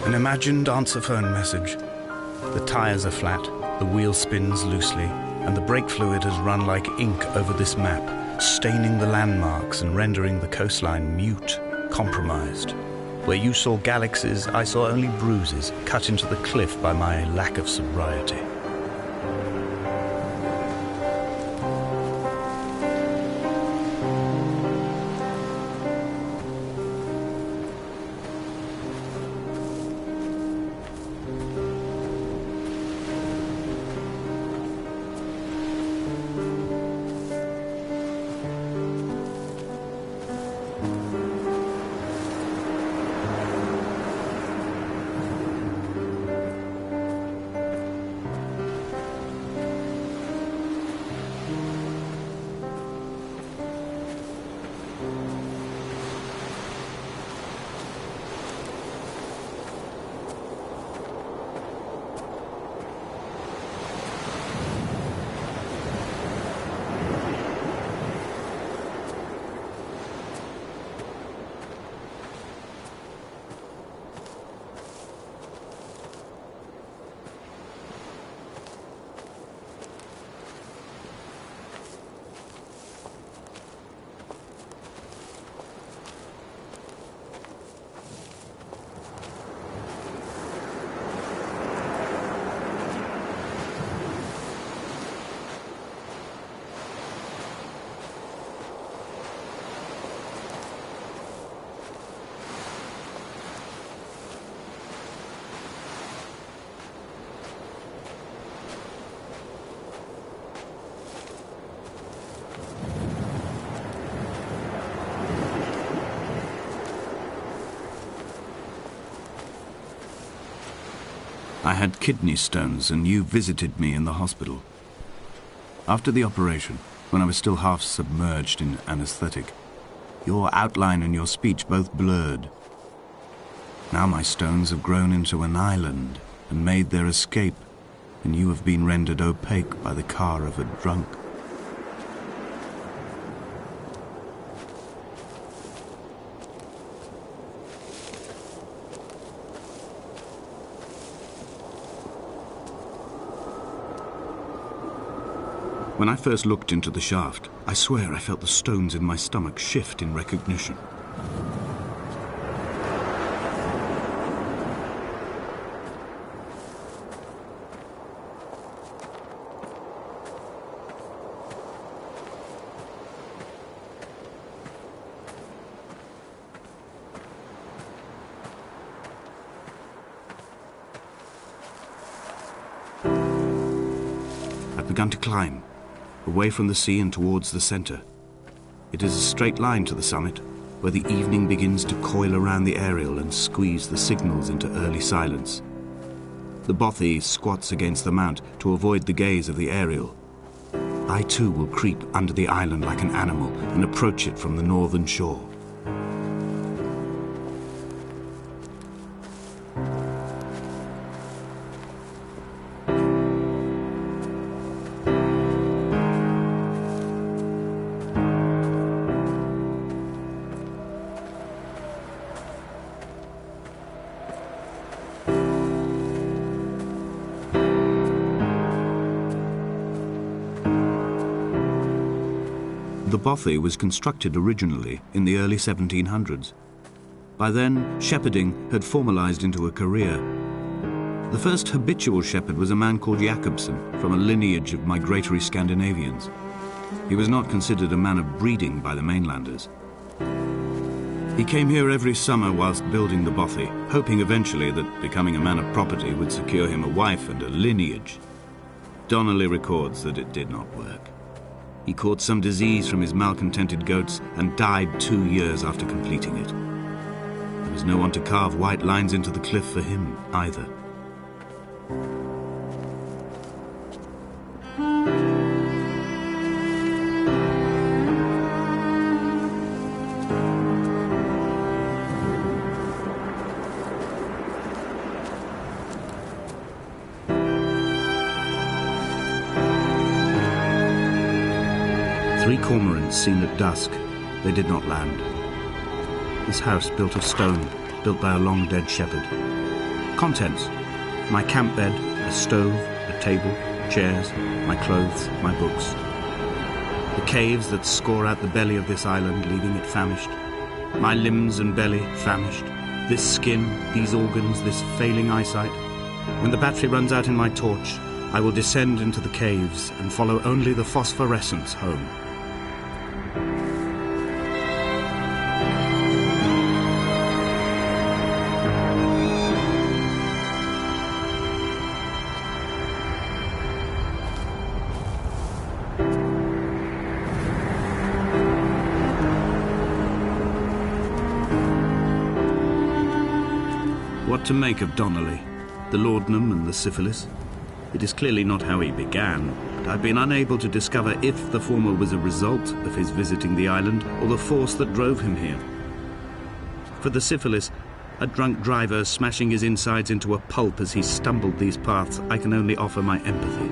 An imagined answer phone message. The tires are flat, the wheel spins loosely, and the brake fluid has run like ink over this map, staining the landmarks and rendering the coastline mute, compromised. Where you saw galaxies, I saw only bruises cut into the cliff by my lack of sobriety. I had kidney stones, and you visited me in the hospital. After the operation, when I was still half submerged in anesthetic, your outline and your speech both blurred. Now my stones have grown into an island and made their escape, and you have been rendered opaque by the car of a drunk. When I first looked into the shaft, I swear I felt the stones in my stomach shift in recognition. I've begun to climb, away from the sea and towards the center. It is a straight line to the summit, where the evening begins to coil around the aerial and squeeze the signals into early silence. The bothy squats against the mount to avoid the gaze of the aerial. I too will creep under the island like an animal and approach it from the northern shore. The bothy was constructed originally in the early 1700s. By then, shepherding had formalized into a career. The first habitual shepherd was a man called Jakobsen, from a lineage of migratory Scandinavians. He was not considered a man of breeding by the mainlanders. He came here every summer whilst building the bothy, hoping eventually that becoming a man of property would secure him a wife and a lineage. Donnelly records that it did not work. He caught some disease from his malcontented goats and died 2 years after completing it. There was no one to carve white lines into the cliff for him either. Three cormorants seen at dusk, they did not land. This house built of stone, built by a long-dead shepherd. Contents: my camp bed, a stove, a table, chairs, my clothes, my books. The caves that score out the belly of this island, leaving it famished. My limbs and belly famished. This skin, these organs, this failing eyesight. When the battery runs out in my torch, I will descend into the caves and follow only the phosphorescence home. What to make of Donnelly, the laudanum and the syphilis? It is clearly not how he began, but I've been unable to discover if the former was a result of his visiting the island or the force that drove him here. For the syphilis, a drunk driver smashing his insides into a pulp as he stumbled these paths, I can only offer my empathy.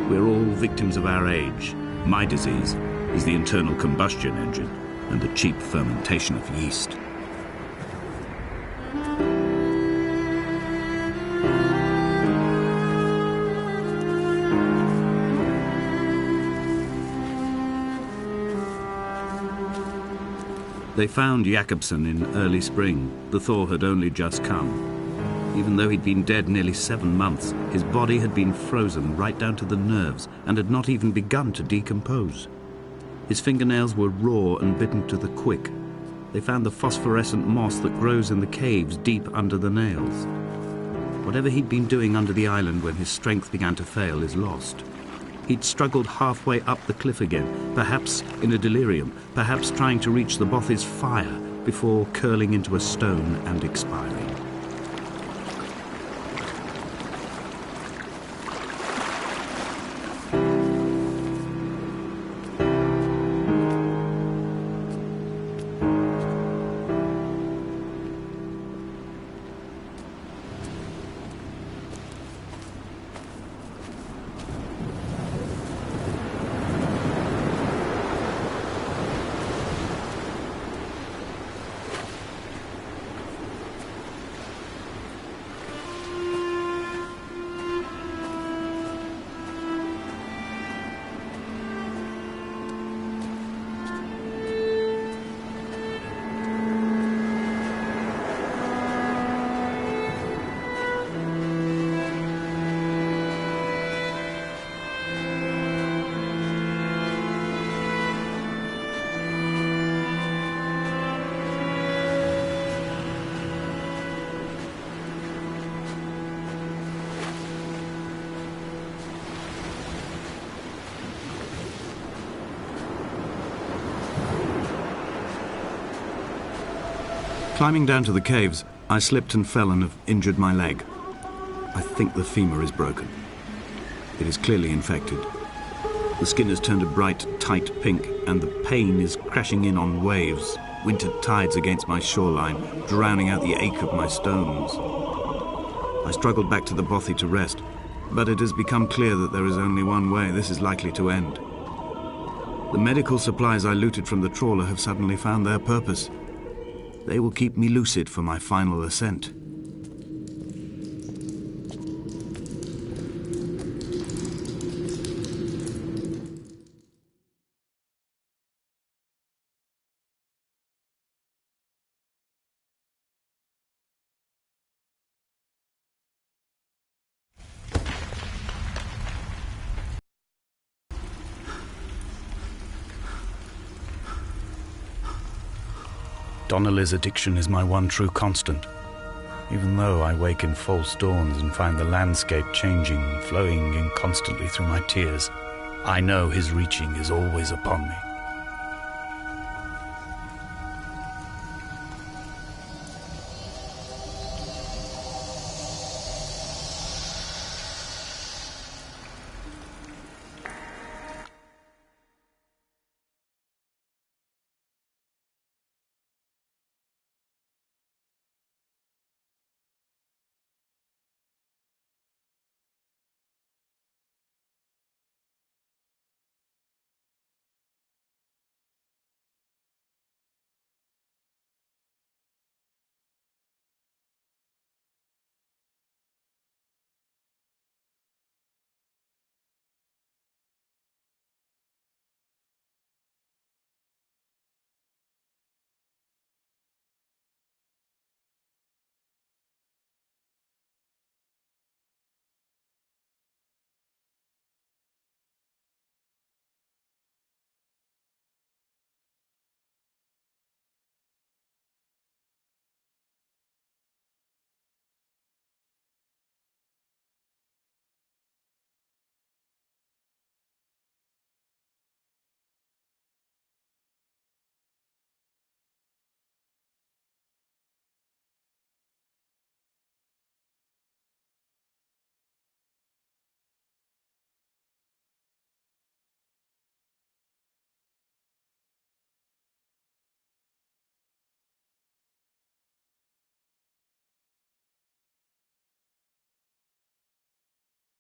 We're all victims of our age. My disease is the internal combustion engine and the cheap fermentation of yeast. They found Jakobsen in early spring. The thaw had only just come. Even though he'd been dead nearly 7 months, his body had been frozen right down to the nerves and had not even begun to decompose. His fingernails were raw and bitten to the quick. They found the phosphorescent moss that grows in the caves deep under the nails. Whatever he'd been doing under the island when his strength began to fail is lost. He'd struggled halfway up the cliff again, perhaps in a delirium, perhaps trying to reach the Bothy's fire before curling into a stone and expiring. Climbing down to the caves, I slipped and fell and have injured my leg. I think the femur is broken. It is clearly infected. The skin has turned a bright, tight pink, and the pain is crashing in on waves, winter tides against my shoreline, drowning out the ache of my stones. I struggled back to the Bothy to rest, but it has become clear that there is only one way this is likely to end. The medical supplies I looted from the trawler have suddenly found their purpose. They will keep me lucid for my final ascent. Donnelly's addiction is my one true constant. Even though I wake in false dawns and find the landscape changing, flowing inconstantly through my tears, I know his reaching is always upon me.